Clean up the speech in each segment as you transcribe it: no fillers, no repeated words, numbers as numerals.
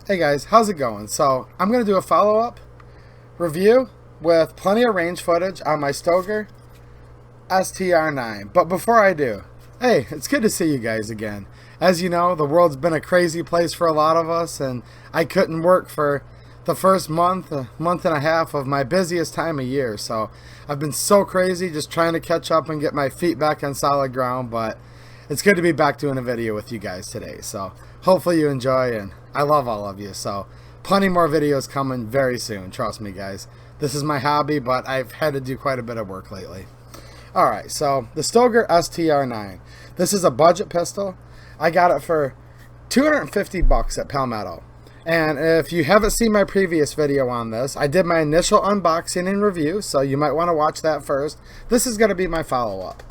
Hey guys, how's it going? So I'm going to do a follow-up review with plenty of range footage on my Stoeger STR-9. But before I do, hey, it's good to see you guys again. As you know, the world's been a crazy place for a lot of us, and I couldn't work for the first month and a half of my busiest time of year. So I've been so crazy just trying to catch up and get my feet back on solid ground, but it's good to be back doing a video with you guys today. So hopefully you enjoy, and I love all of you. So plenty more videos coming very soon, trust me guys. This is my hobby, but I've had to do quite a bit of work lately. Alright, so the Stoeger STR-9. This is a budget pistol. I got it for 250 bucks at Palmetto. And if you haven't seen my previous video on this, I did my initial unboxing and review, so you might want to watch that first. This is going to be my follow-up.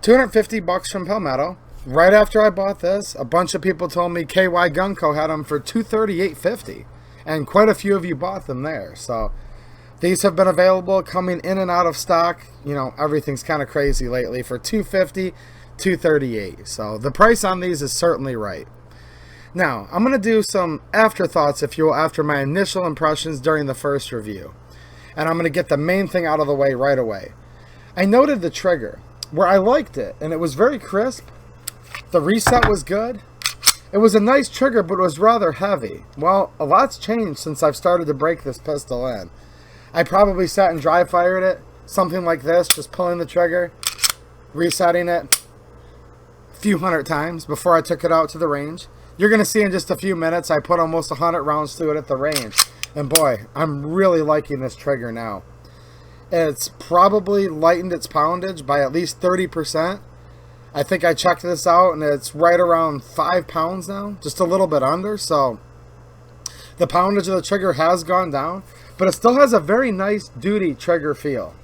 250 bucks from Palmetto. Right after I bought this, a bunch of people told me KY Gunco had them for $238.50, and quite a few of you bought them there. So these have been available, coming in and out of stock. You know, everything's kind of crazy lately for $250, $238. So the price on these is certainly right. Now, I'm going to do some afterthoughts, if you will, after my initial impressions during the first review. And I'm going to get the main thing out of the way right away. I noted the trigger, where I liked it, and it was very crisp. The reset was good. It was a nice trigger, but it was rather heavy. Well, a lot's changed since I've started to break this pistol in. I probably sat and dry fired it, something like this, just pulling the trigger, resetting it a few hundred times before I took it out to the range. You're going to see in just a few minutes I put almost 100 rounds through it at the range. And boy, I'm really liking this trigger now. It's probably lightened its poundage by at least 30%. I think I checked this out and it's right around 5 pounds now, just a little bit under. So the poundage of the trigger has gone down, but it still has a very nice duty trigger feel.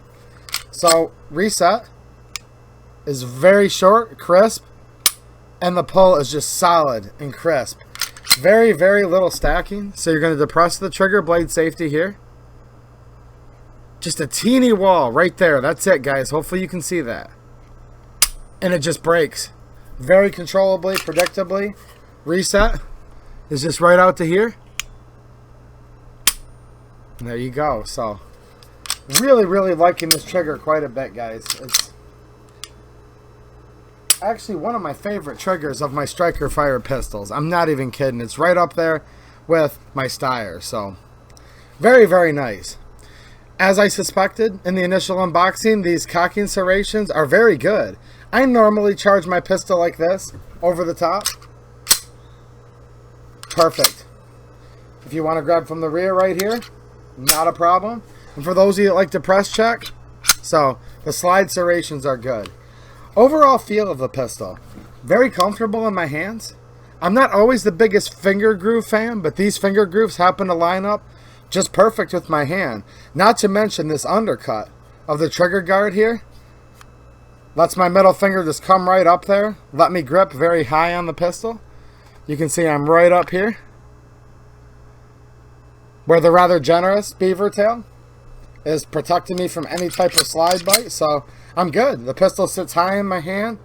So reset is very short, crisp, and the pull is just solid and crisp. Very, very little stacking. So you're going to depress the trigger blade safety here. Just a teeny wall right there. That's it, guys. Hopefully you can see that. And it just breaks. Very controllably, predictably. Reset is just right out to here. And there you go. So really, really liking this trigger quite a bit, guys. It's actually one of my favorite triggers of my striker fire pistols. I'm not even kidding. It's right up there with my Steyr. So very, very nice. As I suspected in the initial unboxing, these cocking serrations are very good. I normally charge my pistol like this, over the top. Perfect. If you want to grab from the rear right here, not a problem. And for those of you that like to press check, so the slide serrations are good. Overall feel of the pistol, very comfortable in my hands. I'm not always the biggest finger groove fan, but these finger grooves happen to line up just perfect with my hand. Not to mention this undercut of the trigger guard here. Lets my middle finger just come right up there. Let me grip very high on the pistol. You can see I'm right up here, where the rather generous beaver tail is protecting me from any type of slide bite. So I'm good. The pistol sits high in my hand.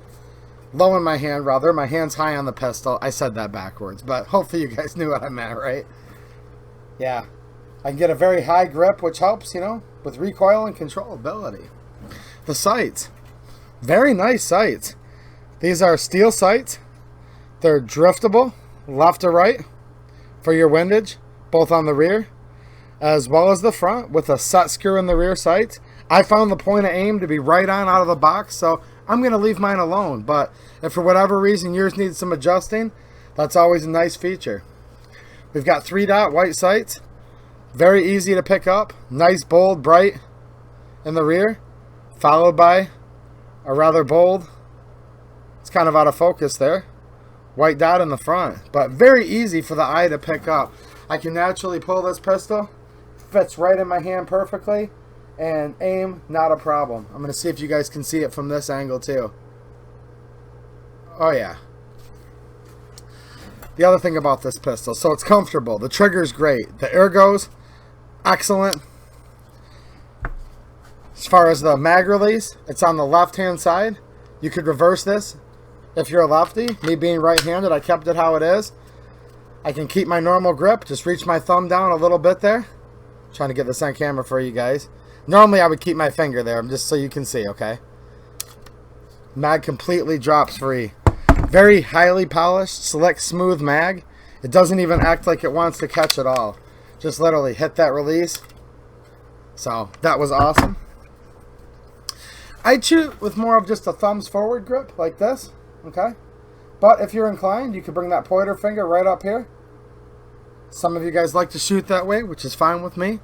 Low in my hand, rather. My hand's high on the pistol. I said that backwards, but hopefully you guys knew what I meant, right? Yeah. I can get a very high grip, which helps, you know, with recoil and controllability. The sights. Very nice sights. These are steel sights. They're driftable, left to right, for your windage, both on the rear as well as the front, with a set screw in the rear sights. I found the point of aim to be right on out of the box, so I'm going to leave mine alone. But if for whatever reason yours needs some adjusting, that's always a nice feature. We've got 3-dot white sights. Very easy to pick up. Nice, bold, bright in the rear, followed by a rather bold, it's kind of out of focus there, white dot in the front. But very easy for the eye to pick up. I can naturally pull this pistol. Fits right in my hand perfectly. And aim, not a problem. I'm going to see if you guys can see it from this angle too. Oh yeah. The other thing about this pistol, so it's comfortable. The trigger's great. The ergos, excellent. As far as the mag release, it's on the left hand side. You could reverse this if you're a lefty. Me being right handed, I kept it how it is. I can keep my normal grip, just reach my thumb down a little bit there. Trying to get this on camera for you guys. Normally I would keep my finger there, just so you can see, okay? Mag completely drops free. Very highly polished, slick, smooth mag. It doesn't even act like it wants to catch at all. Just literally hit that release. So that was awesome. I shoot with more of just a thumbs forward grip like this, okay? But if you're inclined, you can bring that pointer finger right up here. Some of you guys like to shoot that way, which is fine with me.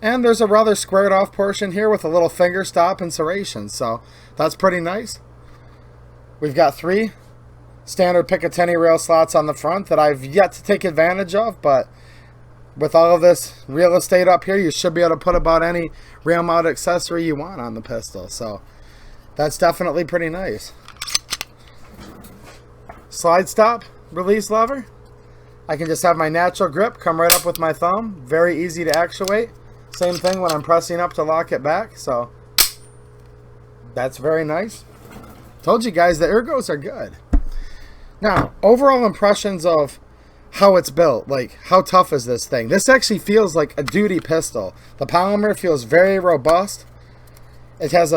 And there's a rather squared off portion here with a little finger stop and serration, so that's pretty nice. We've got 3 standard Picatinny rail slots on the front that I've yet to take advantage of, but with all of this real estate up here, you should be able to put about any rail mount accessory you want on the pistol, so that's definitely pretty nice. Slide stop, release lever. I can just have my natural grip come right up with my thumb. Very easy to actuate. Same thing when I'm pressing up to lock it back, so that's very nice. Told you guys the ergos are good. Now, overall impressions of how it's built, like how tough is this thing? This actually feels like a duty pistol. The polymer feels very robust. It has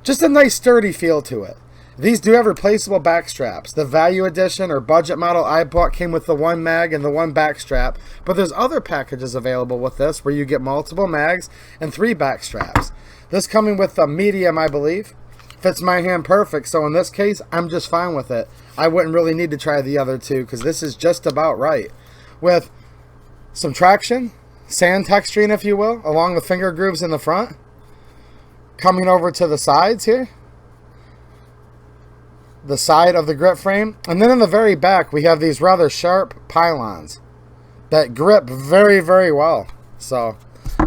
just a nice sturdy feel to it. These do have replaceable back straps. The value edition or budget model I bought came with the 1 mag and the 1 back strap, but there's other packages available with this where you get multiple mags and 3 back straps. This coming with the medium, I believe. Fits my hand perfect, so in this case, I'm just fine with it. I wouldn't really need to try the other 2 because this is just about right. With some traction, sand texturing if you will, along the finger grooves in the front. Coming over to the sides here. The side of the grip frame, and then in the very back we have these rather sharp pylons that grip very, very well. So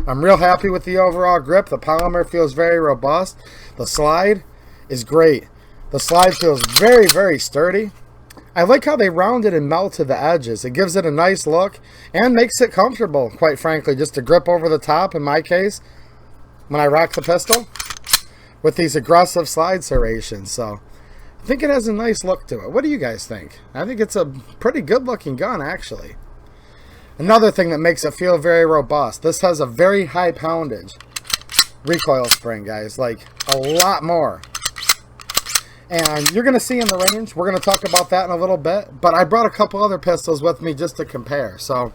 I'm real happy with the overall grip. The polymer feels very robust. The slide is great. The slide feels very, very sturdy. I like how they rounded and melted the edges. It gives it a nice look and makes it comfortable, quite frankly, just to grip over the top in my case when I rack the pistol with these aggressive slide serrations. So I think it has a nice look to it. What do you guys think? I think it's a pretty good looking gun, actually. Another thing that makes it feel very robust, this has a very high poundage recoil spring, guys, like a lot more. And you're going to see in the range, we're going to talk about that in a little bit, but I brought a couple other pistols with me just to compare. So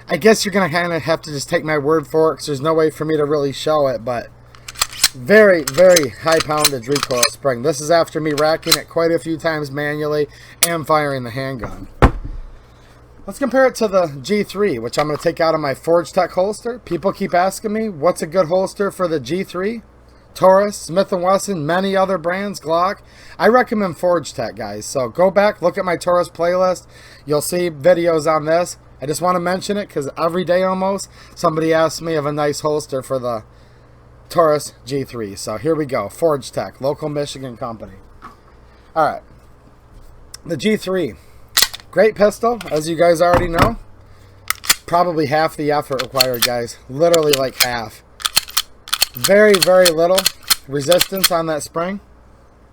I guess you're going to kind of have to just take my word for it because there's no way for me to really show it, but very, very high poundage recoil spring. This is after me racking it quite a few times manually and firing the handgun. Let's compare it to the G3, which I'm going to take out of my Forge Tech holster. People keep asking me, what's a good holster for the G3? Taurus, Smith & Wesson, many other brands, Glock. I recommend Forge Tech, guys. So go back, look at my Taurus playlist. You'll see videos on this. I just want to mention it because every day almost somebody asks me of a nice holster for the Taurus G3. So here we go. Forge Tech, local Michigan company. Alright. The G3. Great pistol, as you guys already know. Probably half the effort required, guys. Literally like half. Very, very little resistance on that spring.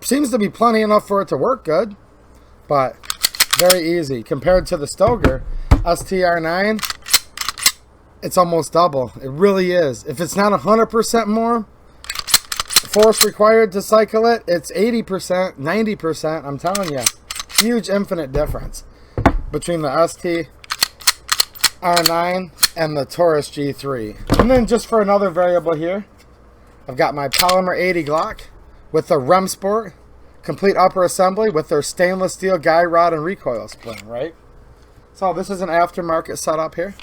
Seems to be plenty enough for it to work good, but very easy. Compared to the Stoeger STR-9, it's almost double. It really is. If it's not 100% more force required to cycle it, it's 80%, 90%. I'm telling you, huge infinite difference between the STR-9 and the Taurus G3. And then just for another variable here, I've got my Polymer 80 Glock with the Rem Sport complete upper assembly with their stainless steel guy rod and recoil spring, right? So this is an aftermarket setup here.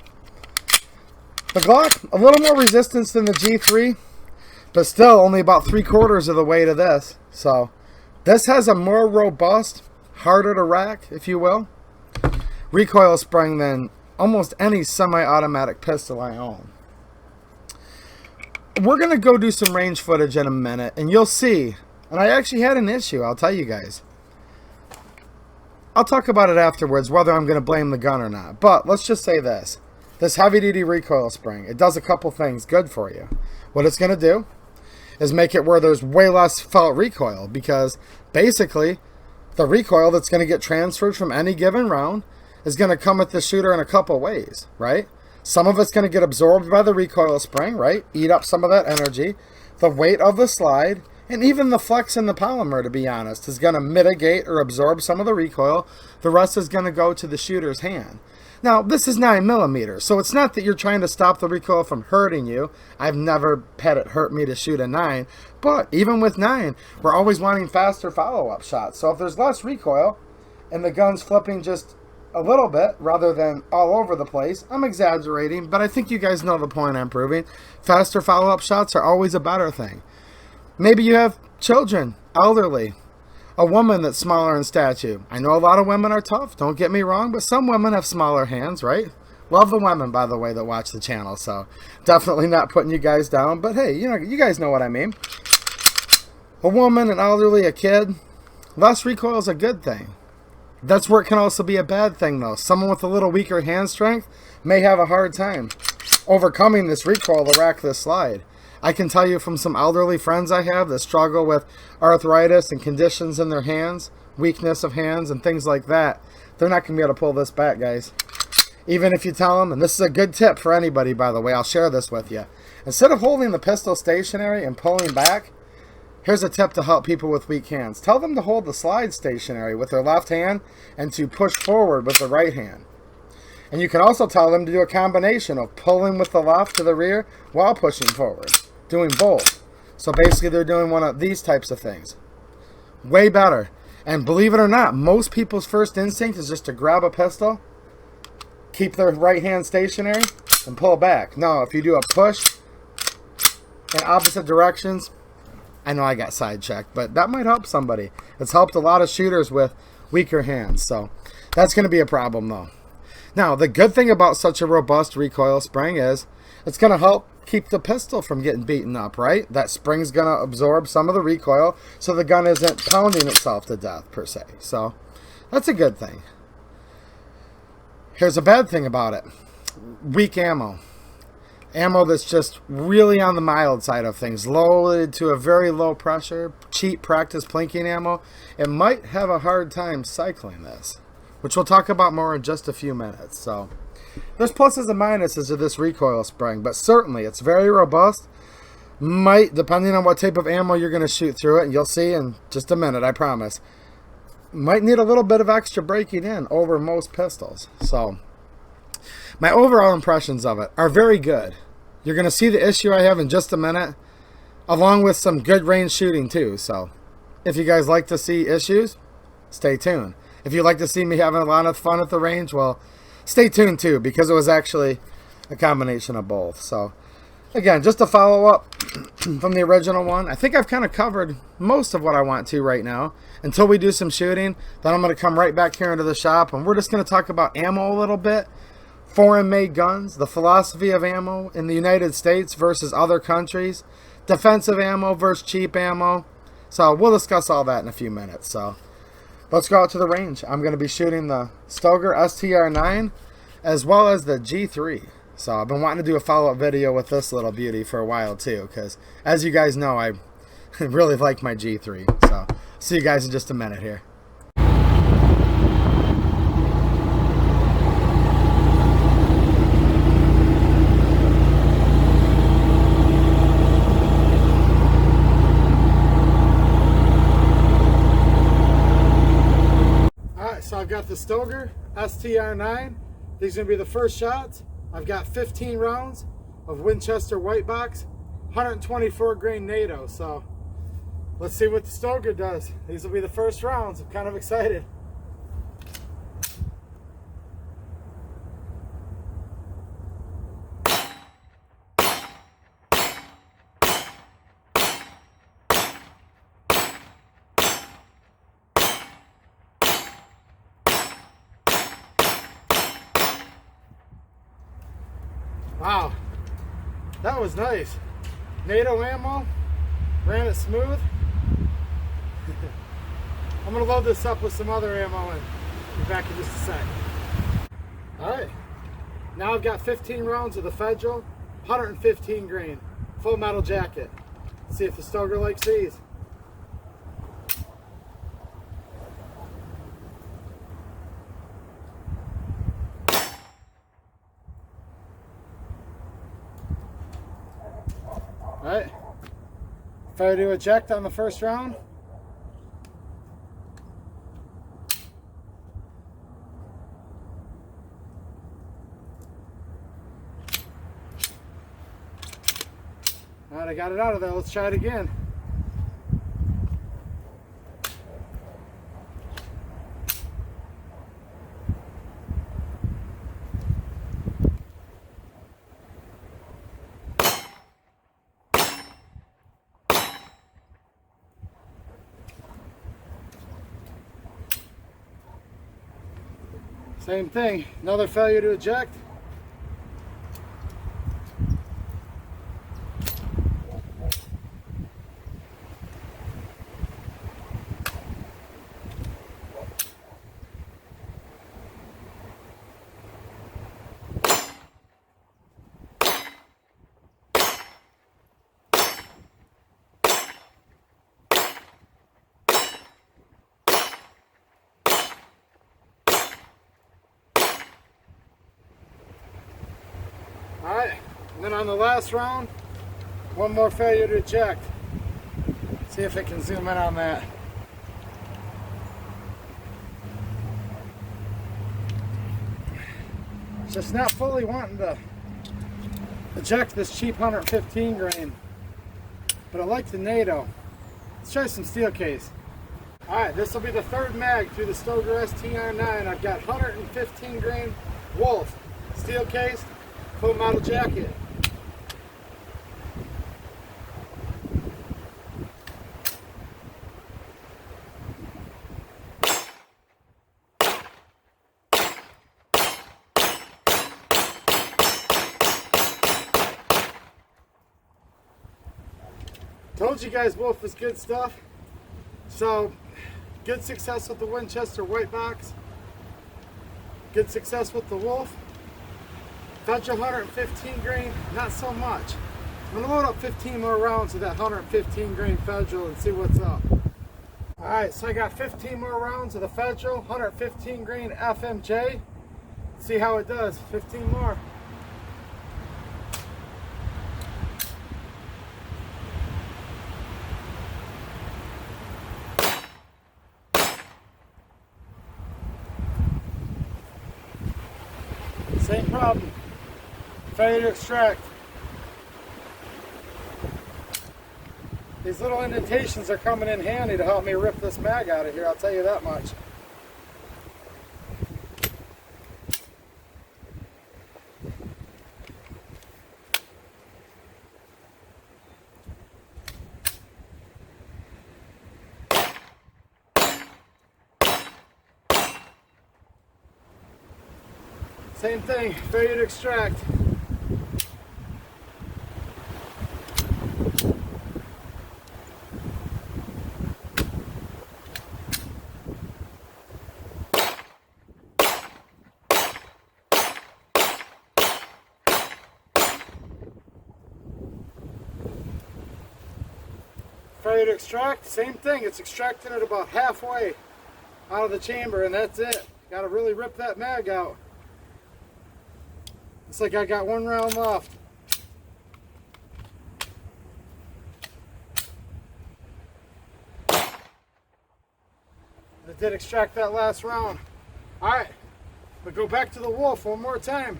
The Glock, a little more resistance than the G3, but still only about 3/4 of the way to this. So this has a more robust, harder to rack, if you will, recoil spring than almost any semi-automatic pistol I own. We're going to go do some range footage in a minute, and you'll see. And I actually had an issue, I'll tell you guys. I'll talk about it afterwards, whether I'm going to blame the gun or not. But let's just say this. This heavy-duty recoil spring, it does a couple things good for you. What it's going to do is make it where there's way less felt recoil, because basically the recoil that's going to get transferred from any given round is going to come at the shooter in a couple ways, right? Some of it's going to get absorbed by the recoil spring, right? Eat up some of that energy. The weight of the slide, and even the flex in the polymer, to be honest, is going to mitigate or absorb some of the recoil. The rest is going to go to the shooter's hand. Now, this is 9mm, so it's not that you're trying to stop the recoil from hurting you. I've never had it hurt me to shoot a 9, but even with 9, we're always wanting faster follow-up shots. So if there's less recoil and the gun's flipping just a little bit rather than all over the place, I'm exaggerating, but I think you guys know the point I'm proving. Faster follow-up shots are always a better thing. Maybe you have children, elderly, a woman that's smaller in stature. I know a lot of women are tough, don't get me wrong, but some women have smaller hands, right? Love the women, by the way, that watch the channel, so definitely not putting you guys down, but hey, you guys know what I mean. A woman, an elderly, a kid, less recoil is a good thing. That's where it can also be a bad thing, though. Someone with a little weaker hand strength may have a hard time overcoming this recoil to rack this slide. I can tell you from some elderly friends I have that struggle with arthritis and conditions in their hands, weakness of hands and things like that, they're not going to be able to pull this back, guys. Even if you tell them, and this is a good tip for anybody, by the way, I'll share this with you. Instead of holding the pistol stationary and pulling back, here's a tip to help people with weak hands. Tell them to hold the slide stationary with their left hand and to push forward with the right hand. And you can also tell them to do a combination of pulling with the left to the rear while pushing forward. Doing both. So basically they're doing one of these types of things. Way better. And believe it or not, most people's first instinct is just to grab a pistol, keep their right hand stationary, and pull back. No, if you do a push in opposite directions, I know I got sidetracked, but that might help somebody. It's helped a lot of shooters with weaker hands, so that's going to be a problem though. Now, the good thing about such a robust recoil spring is it's going to help keep the pistol from getting beaten up, right? That spring's going to absorb some of the recoil so the gun isn't pounding itself to death per se. So that's a good thing. Here's a bad thing about it. Weak ammo. Ammo that's just really on the mild side of things, loaded to a very low pressure, cheap practice plinking ammo. It might have a hard time cycling this, which we'll talk about more in just a few minutes. So there's pluses and minuses to this recoil spring, but certainly it's very robust. Might, depending on what type of ammo you're going to shoot through it, and you'll see in just a minute, I promise, might need a little bit of extra breaking in over most pistols. So my overall impressions of it are very good. You're going to see the issue I have in just a minute, along with some good range shooting too. So if you guys like to see issues, stay tuned. If you'd like to see me having a lot of fun at the range, well, stay tuned too, because it was actually a combination of both. So again, just to follow up from the original one, I think I've kind of covered most of what I want to right now. Until we do some shooting, then I'm going to come right back here into the shop, and we're just going to talk about ammo a little bit. Foreign made guns, the philosophy of ammo in the United States versus other countries, defensive ammo versus cheap ammo. So we'll discuss all that in a few minutes. So let's go out to the range. I'm going to be shooting the Stoeger STR-9 as well as the G3. So I've been wanting to do a follow-up video with this little beauty for a while too, because as you guys know, I really like my G3. So see you guys in just a minute here. So I've got the Stoeger STR-9. These are going to be the first shots. I've got 15 rounds of Winchester white box, 124 grain NATO. So let's see what the Stoeger does. These will be the first rounds. I'm kind of excited. Wow, that was nice. NATO ammo, ran it smooth. I'm gonna load this up with some other ammo and be back in just a sec. Alright, now I've got 15 rounds of the Federal, 115 grain, full metal jacket. Let's see if the Stoeger likes these. Alright. Failure to eject on the first round. Alright, I got it out of there. Let's try it again. Same thing, another failure to eject. Alright, and then on the last round, one more failure to eject. See if it can zoom in on that. Just not fully wanting to eject this cheap 115 grain, but I like the NATO. Let's try some steel case. Alright, this will be the third mag through the Stoeger STR-9. I've got 115 grain Wolf, steel case, full metal jacket. Told you guys Wolf was good stuff. So, good success with the Winchester white box. Good success with the Wolf. Federal 115 grain, not so much. I'm going to load up 15 more rounds of that 115 grain Federal and see what's up. Alright, so I got 15 more rounds of the Federal 115 grain FMJ. See how it does. 15 more. Same problem. Failure to extract. These little indentations are coming in handy to help me rip this mag out of here, I'll tell you that much. Same thing, failure to extract. Failure to extract, same thing, it's extracting it about halfway out of the chamber and that's it. Gotta really rip that mag out. Looks like I got one round left. I did extract that last round. Alright, but go back to the Wolf one more time.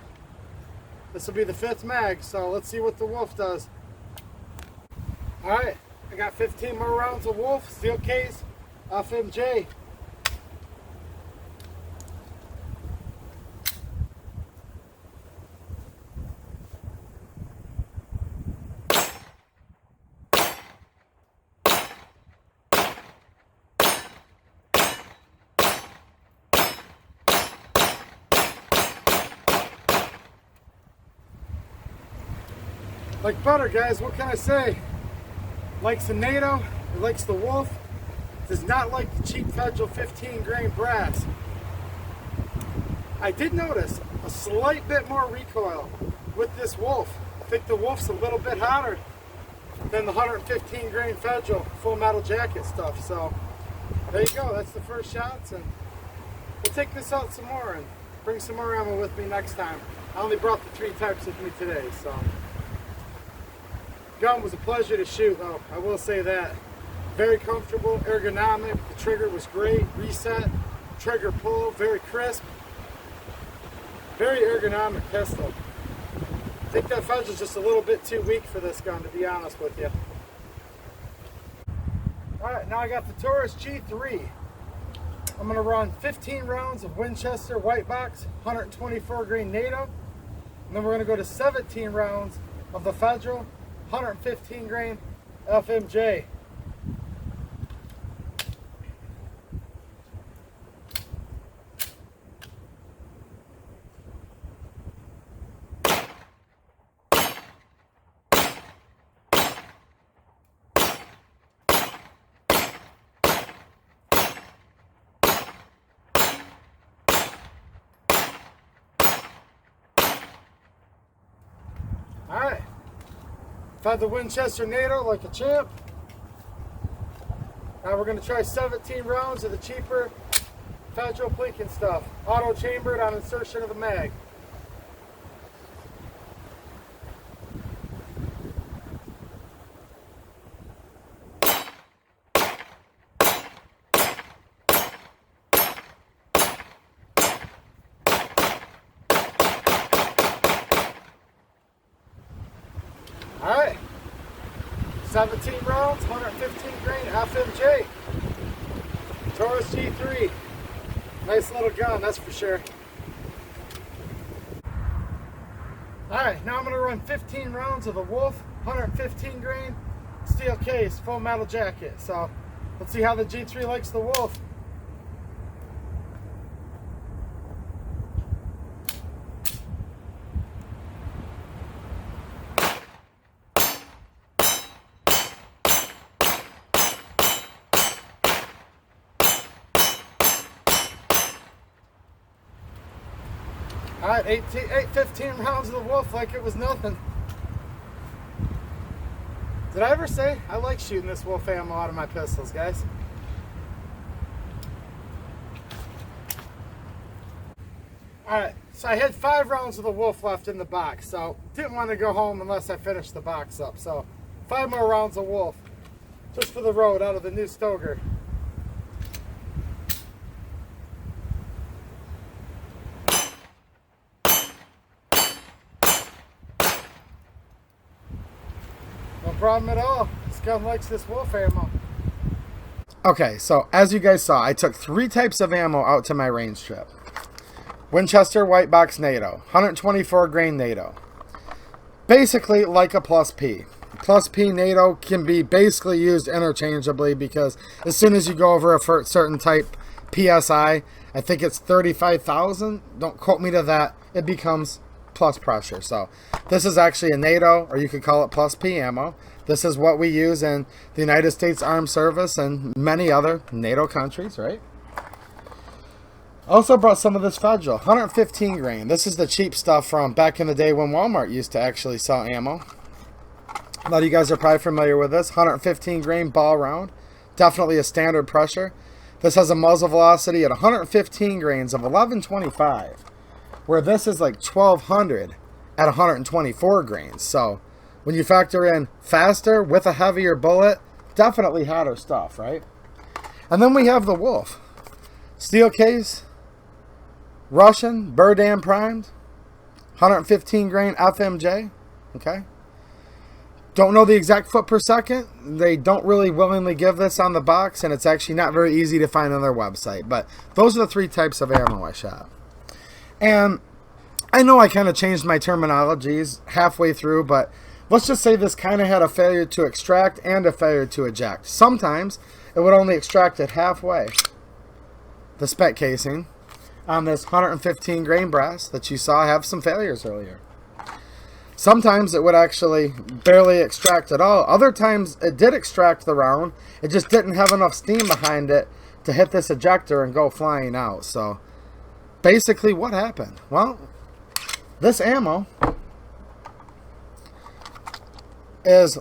This will be the 5th mag, so let's see what the Wolf does. Alright, I got 15 more rounds of Wolf, steel case, FMJ. Like butter, guys, what can I say? Likes the NATO, it likes the Wolf, does not like the cheap Federal 15 grain brass. I did notice a slight bit more recoil with this Wolf. I think the Wolf's a little bit hotter than the 115 grain Federal full metal jacket stuff. So there you go, that's the first shots, and we'll take this out some more and bring some more ammo with me next time. I only brought the 3 types with me today, so. gun was a pleasure to shoot, though. I will say that. Very comfortable, ergonomic. The trigger was great. Reset, trigger pull, very crisp. Very ergonomic pistol. I think that fudge is just a little bit too weak for this gun, to be honest with you. Alright, now I got the Taurus G3. I'm going to run 15 rounds of Winchester white box, 124 grain NATO. And then we're going to go to 17 rounds of the Federal, 115 grain FMJ. Alright, fed the Winchester NATO like a champ. Now we're going to try 17 rounds of the cheaper Federal Plinking stuff. Auto chambered on insertion of the mag. Alright, 17 rounds, 115 grain FMJ, Taurus G3, nice little gun, that's for sure. Alright, now I'm going to run 15 rounds of the Wolf, 115 grain, steel case, full metal jacket. So, let's see how the G3 likes the Wolf. Alright, 15 rounds of the Wolf like it was nothing. Did I ever say I like shooting this Wolf ammo out of my pistols, guys? Alright, so I had 5 rounds of the Wolf left in the box, so didn't want to go home unless I finished the box up. So 5 more rounds of Wolf, just for the road out of the new Stoeger. No problem at all. This gun likes this Wolf ammo. Okay, so as you guys saw, I took 3 types of ammo out to my range trip. Winchester white box NATO, 124 grain NATO. Basically like a plus P. Plus P NATO can be basically used interchangeably because as soon as you go over a certain type PSI, I think it's 35,000, don't quote me to that, it becomes plus pressure. So this is actually a NATO, or you could call it plus P ammo. This is what we use in the United States Armed Service and many other NATO countries, right? Also brought some of this Federal, 115 grain. This is the cheap stuff from back in the day when Walmart used to actually sell ammo. A lot of you guys are probably familiar with this. 115 grain ball round. Definitely a standard pressure. This has a muzzle velocity at 115 grains of 1125. Where this is like 1200 at 124 grains. So when you factor in faster with a heavier bullet, definitely hotter stuff, right? And then we have the Wolf. Steel case, Russian, Burdam primed, 115 grain FMJ, okay? Don't know the exact foot per second. They don't really willingly give this on the box, and it's actually not very easy to find on their website. But those are the 3 types of ammo I shot. And I know I kind of changed my terminologies halfway through, but let's just say this kind of had a failure to extract and a failure to eject. Sometimes it would only extract it halfway. The spec casing on this 115 grain brass that you saw have some failures earlier. Sometimes it would actually barely extract at all. Other times it did extract the round. It just didn't have enough steam behind it to hit this ejector and go flying out. So basically what happened? Well, this ammo is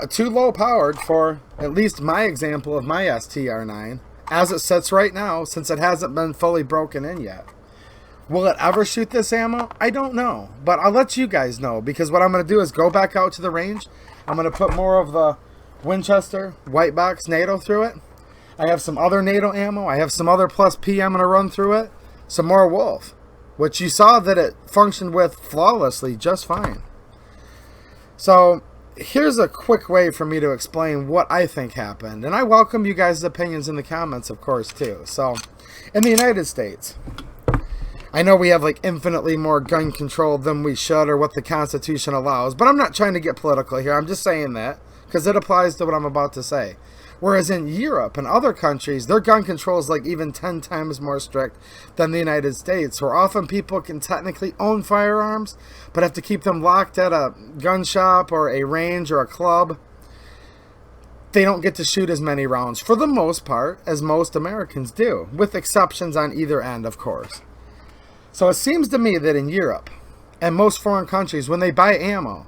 too low powered for at least my example of my STR-9 as it sits right now, since it hasn't been fully broken in yet. Will it ever shoot this ammo? I don't know, but I'll let you guys know, because what I'm going to do is go back out to the range. I'm going to put more of the Winchester white box NATO through it. I have some other NATO ammo. I have some other plus P I'm going to run through it. Some more Wolf, which you saw that it functioned with flawlessly just fine. So here's a quick way for me to explain what I think happened. And I welcome you guys' opinions in the comments, of course, too. So in the United States, I know we have like infinitely more gun control than we should or what the Constitution allows, but I'm not trying to get political here. I'm just saying that because it applies to what I'm about to say. Whereas in Europe and other countries, their gun control is like even 10 times more strict than the United States, where often people can technically own firearms, but have to keep them locked at a gun shop or a range or a club. They don't get to shoot as many rounds, for the most part, as most Americans do, with exceptions on either end, of course. So it seems to me that in Europe and most foreign countries, when they buy ammo,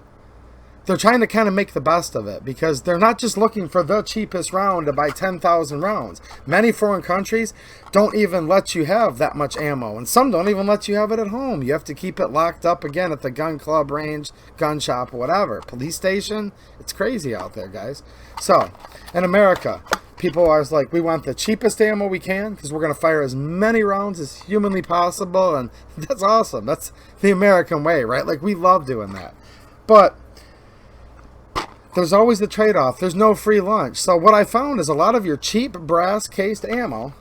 they're trying to kind of make the best of it because they're not just looking for the cheapest round to buy 10,000 rounds. Many foreign countries don't even let you have that much ammo, and some don't even let you have it at home. You have to keep it locked up again at the gun club, range, gun shop, whatever. Police station. It's crazy out there, guys. So, in America, people are like, we want the cheapest ammo we can because we're going to fire as many rounds as humanly possible, and that's awesome. That's the American way, right? Like, we love doing that. But there's always the trade-off. There's no free lunch. So what I found is a lot of your cheap brass-cased ammo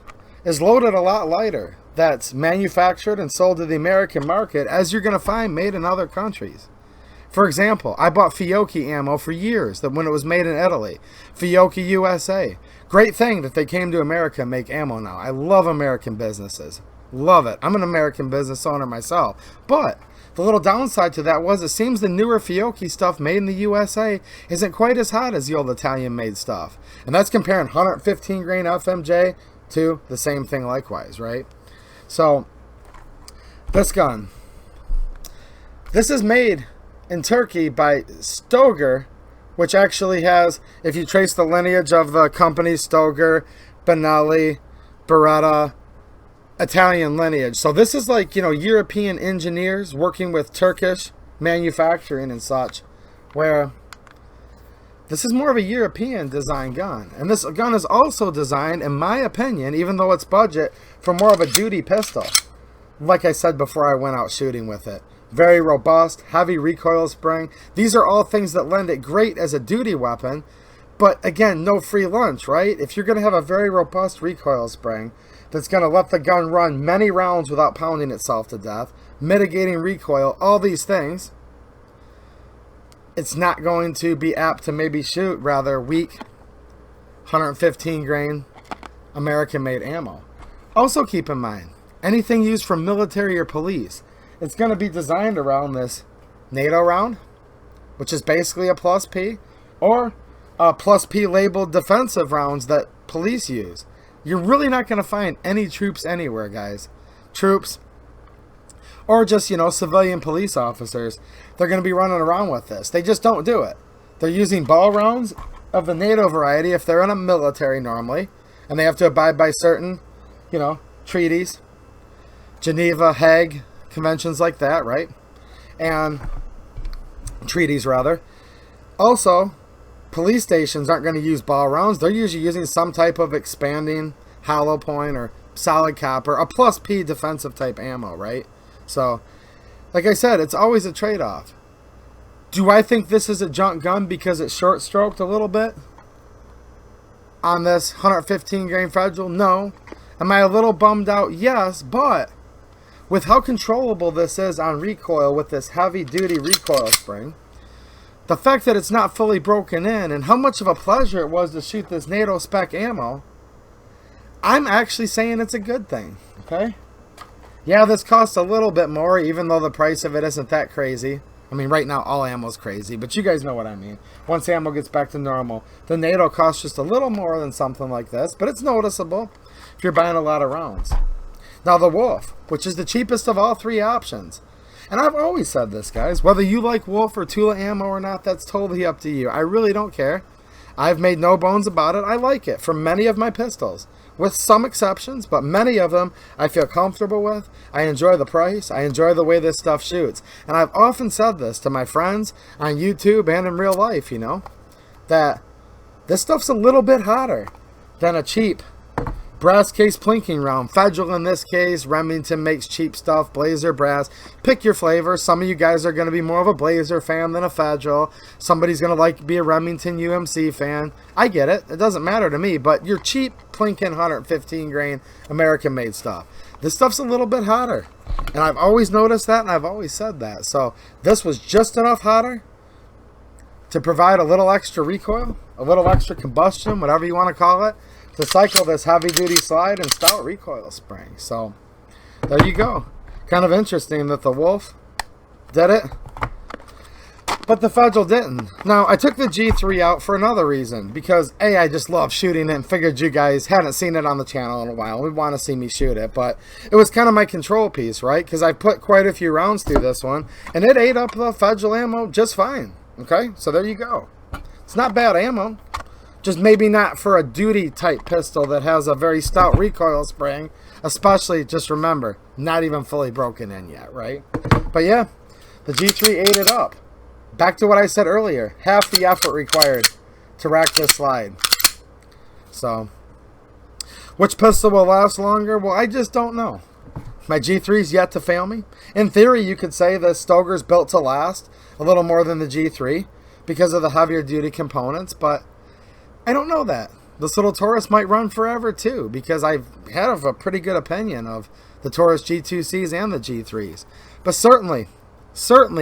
is loaded a lot lighter. That's manufactured and sold to the American market, as you're going to find made in other countries. For example, I bought Fiocchi ammo for years that when it was made in Italy. Fiocchi USA. Great thing that they came to America and make ammo now. I love American businesses. Love it. I'm an American business owner myself. But the little downside to that was it seems the newer Fiocchi stuff made in the USA isn't quite as hot as the old Italian-made stuff. And that's comparing 115 grain FMJ to the same thing likewise, right? So, this gun. This is made in Turkey by Stoeger, which actually has, if you trace the lineage of the companies, Stoeger, Benelli, Beretta, Italian lineage. So this is like, you know, European engineers working with Turkish manufacturing and such, where this is more of a European design gun. And this gun is also designed, in my opinion, even though it's budget, for more of a duty pistol. Like I said before I went out shooting with it. Very robust, heavy recoil spring. These are all things that lend it great as a duty weapon. But again, no free lunch, right? If you're going to have a very robust recoil spring that's going to let the gun run many rounds without pounding itself to death, mitigating recoil, all these things, it's not going to be apt to maybe shoot rather weak 115 grain American-made ammo. Also keep in mind, anything used for military or police, it's going to be designed around this NATO round, which is basically a plus P, or plus P labeled defensive rounds that police use. You're really not going to find any troops anywhere, guys. Troops, or just, you know, civilian police officers, they're going to be running around with this. They just don't do it. They're using ball rounds of the NATO variety if they're in a military normally, and they have to abide by certain, you know, treaties, Geneva, Hague, conventions like that, right? And treaties, rather. Also, police stations aren't going to use ball rounds. They're usually using some type of expanding hollow point or solid copper, a plus P defensive type ammo, right? So, like I said, it's always a trade-off. Do I think this is a junk gun because it's short-stroked a little bit on this 115 grain fragile? No. Am I a little bummed out? Yes, but with how controllable this is on recoil with this heavy-duty recoil spring, the fact that it's not fully broken in, and how much of a pleasure it was to shoot this NATO spec ammo, I'm actually saying it's a good thing, okay? Yeah, this costs a little bit more, even though the price of it isn't that crazy. I mean, right now, all ammo's crazy, but you guys know what I mean. Once ammo gets back to normal, the NATO costs just a little more than something like this, but it's noticeable if you're buying a lot of rounds. Now, the Wolf, which is the cheapest of all three options. And I've always said this, guys. Whether you like Wolf or Tula ammo or not, that's totally up to you. I really don't care. I've made no bones about it. I like it for many of my pistols. with some exceptions, but many of them I feel comfortable with. I enjoy the price. I enjoy the way this stuff shoots. And I've often said this to my friends on YouTube and in real life, you know, that this stuff's a little bit hotter than a cheap brass case plinking round. Federal in this case. Remington makes cheap stuff. Blazer, brass. Pick your flavor. Some of you guys are going to be more of a Blazer fan than a Federal. Somebody's going to be a Remington UMC fan. I get it. It doesn't matter to me. But your cheap Plinking 115 grain American made stuff. This stuff's a little bit hotter. And I've always noticed that, and I've always said that. So this was just enough hotter to provide a little extra recoil, a little extra combustion, whatever you want to call it, to cycle this heavy duty slide and stout recoil spring. So there you go. Kind of interesting that the Wolf did it, but the Federal didn't. Now I took the G3 out for another reason, because A, I just love shooting it and figured you guys hadn't seen it on the channel in a while. We want to see me shoot it, but it was kind of my control piece, right? Because I put quite a few rounds through this one and it ate up the Federal ammo just fine. Okay, so there you go. It's not bad ammo. Just maybe not for a duty type pistol that has a very stout recoil spring, especially, just remember, not even fully broken in yet, right? But yeah, the G3 ate it up. Back to what I said earlier, half the effort required to rack this slide. So, which pistol will last longer? Well, I just don't know. My G3's yet to fail me. In theory, you could say the Stoeger's built to last a little more than the G3 because of the heavier duty components, but I don't know that. This little Taurus might run forever too, because I've had a pretty good opinion of the Taurus G2Cs and the G3s. But certainly,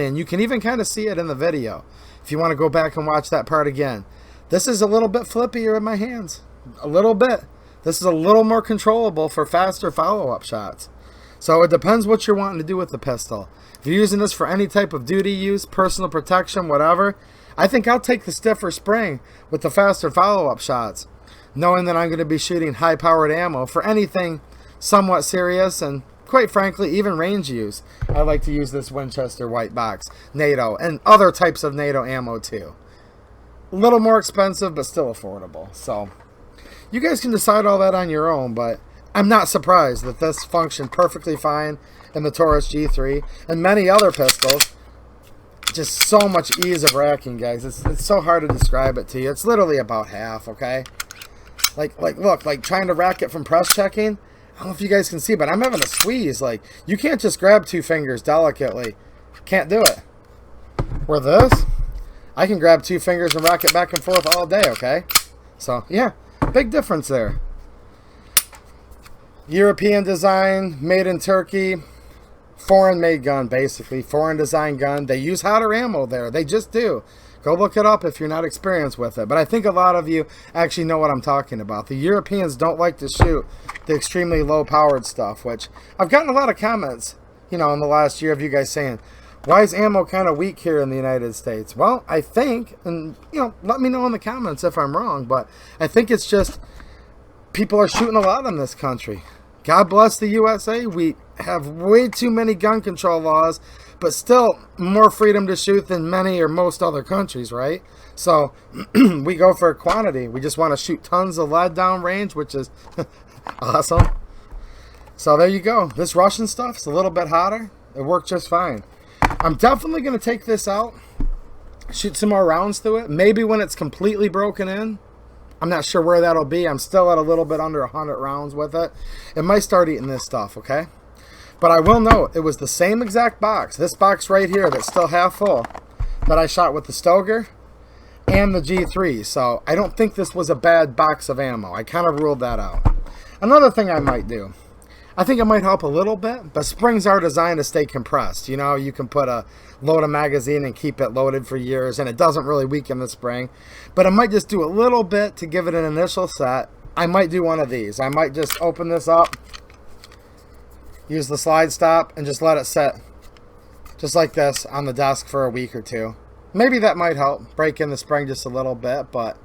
and you can even kind of see it in the video if you want to go back and watch that part again, this is a little bit flippier in my hands. A little bit. This is a little more controllable for faster follow-up shots. So it depends what you're wanting to do with the pistol. If you're using this for any type of duty use, personal protection, whatever, I think I'll take the stiffer spring with the faster follow-up shots, knowing that I'm going to be shooting high-powered ammo for anything somewhat serious and, quite frankly, even range use. I like to use this Winchester white box, NATO, and other types of NATO ammo too. A little more expensive, but still affordable. So you guys can decide all that on your own, but I'm not surprised that this functioned perfectly fine in the Taurus G3 and many other pistols. Just so much ease of racking, guys. It's so hard to describe it to you. It's literally about half, okay? Look, trying to rack it from press checking. I don't know if you guys can see, but I'm having to squeeze. Like, you can't just grab two fingers delicately. Can't do it. Where this, I can grab two fingers and rack it back and forth all day, okay? So, yeah, big difference there. European design, made in Turkey. Foreign made gun, basically. Foreign design gun. They use hotter ammo there. They just do. Go look it up if you're not experienced with it. But I think a lot of you actually know what I'm talking about. The Europeans don't like to shoot the extremely low powered stuff, which I've gotten a lot of comments, you know, in the last year of you guys saying, why is ammo kind of weak here in the United States? Well, I think, and you know, let me know in the comments if I'm wrong, but I think it's just people are shooting a lot in this country. God bless the USA. We have way too many gun control laws, but still more freedom to shoot than many or most other countries, right? So we go for quantity. We just want to shoot tons of lead down range, which is awesome. So there you go. This Russian stuff is a little bit hotter. It worked just fine. I'm definitely going to take this out, shoot some more rounds through it. Maybe when it's completely broken in. I'm not sure where that'll be. I'm still at a little bit under 100 rounds with it. It might start eating this stuff, okay? But I will note, it was the same exact box, this box right here that's still half full, that I shot with the Stoeger and the G3. So I don't think this was a bad box of ammo. I kind of ruled that out. Another thing I might do, I think it might help a little bit, but springs are designed to stay compressed. You know, you can put a load of magazine and keep it loaded for years, and it doesn't really weaken the spring. But I might just do a little bit to give it an initial set. I might do one of these. I might just open this up, use the slide stop, and just let it sit just like this on the desk for a week or two. Maybe that might help break in the spring just a little bit, but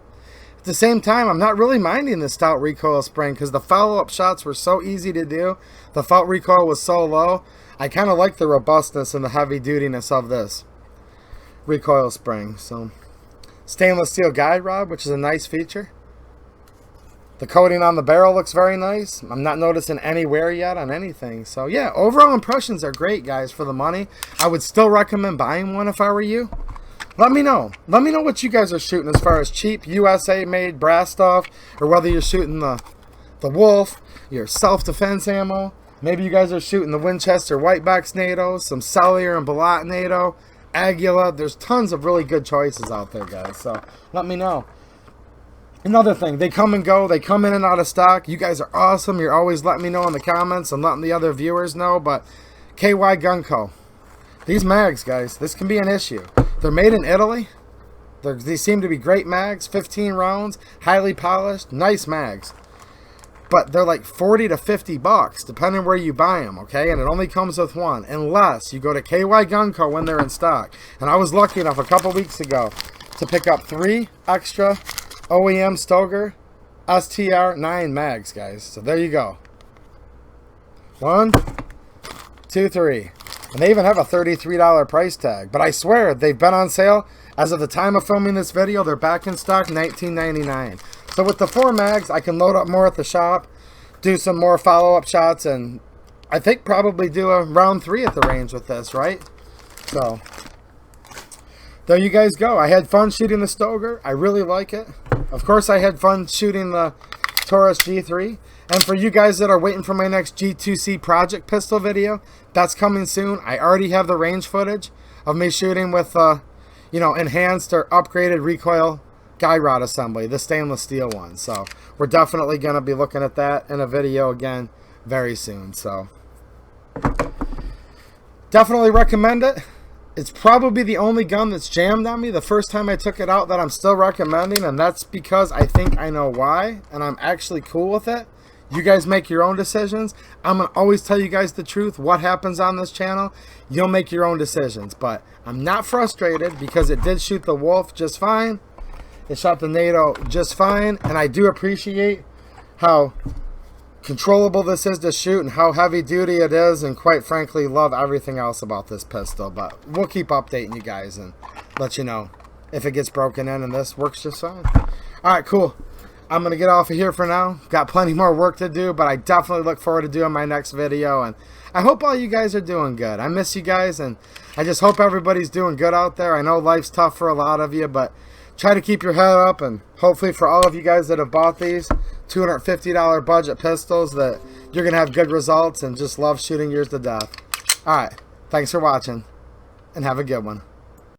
at the same time, I'm not really minding the stout recoil spring because the follow-up shots were so easy to do. The fault recoil was so low. I kind of like the robustness and the heavy-dutiness of this recoil spring. So, stainless steel guide rod, which is a nice feature. The coating on the barrel looks very nice. I'm not noticing any wear yet on anything. So yeah, overall impressions are great, guys, for the money. I would still recommend buying one if I were you. Let me know. Let me know what you guys are shooting as far as cheap USA made brass stuff, or whether you're shooting the Wolf, your self-defense ammo. Maybe you guys are shooting the Winchester Whitebox NATO, some Cellular and Balat NATO, Aguila. There's tons of really good choices out there, guys. So let me know. Another thing, they come and go. They come in and out of stock. You guys are awesome. You're always letting me know in the comments and letting the other viewers know. But KY Gun Co. These mags, guys, this can be an issue. They're made in Italy. They seem to be great mags. 15 rounds, highly polished, nice mags. But they're like 40 to 50 bucks, depending where you buy them, okay? And it only comes with one, unless you go to KY Gun Co. when they're in stock. And I was lucky enough a couple weeks ago to pick up 3 extra OEM Stoeger STR-9 mags, guys. So there you go. 1, 2, 3. And they even have a $33 price tag. But I swear, they've been on sale. As of the time of filming this video, they're back in stock, $19.99. So with the 4 mags, I can load up more at the shop, do some more follow-up shots, and I think probably do a round 3 at the range with this, right? So there you guys go. I had fun shooting the Stoeger. I really like it. Of course, I had fun shooting the Taurus G3. And for you guys that are waiting for my next G2C project pistol video, that's coming soon. I already have the range footage of me shooting with, you know, enhanced or upgraded recoil guide rod assembly, the stainless steel one. So we're definitely going to be looking at that in a video again very soon. So definitely recommend it. It's probably the only gun that's jammed on me the first time I took it out that I'm still recommending, and that's because I think I know why, and I'm actually cool with it. You guys make your own decisions. I'm going to always tell you guys the truth. What happens on this channel, you'll make your own decisions. But I'm not frustrated because it did shoot the Wolf just fine. It shot the NATO just fine, and I do appreciate how controllable this is to shoot and how heavy duty it is, and quite frankly love everything else about this pistol. But we'll keep updating you guys and let you know if it gets broken in, and this works just fine. Alright, cool. I'm gonna get off of here for now. Got plenty more work to do, but I definitely look forward to doing my next video, and I hope all you guys are doing good. I miss you guys, and I just hope everybody's doing good out there. I know life's tough for a lot of you, but try to keep your head up, and hopefully for all of you guys that have bought these $250 budget pistols, that you're going to have good results and just love shooting yours to death. Alright, thanks for watching, and have a good one.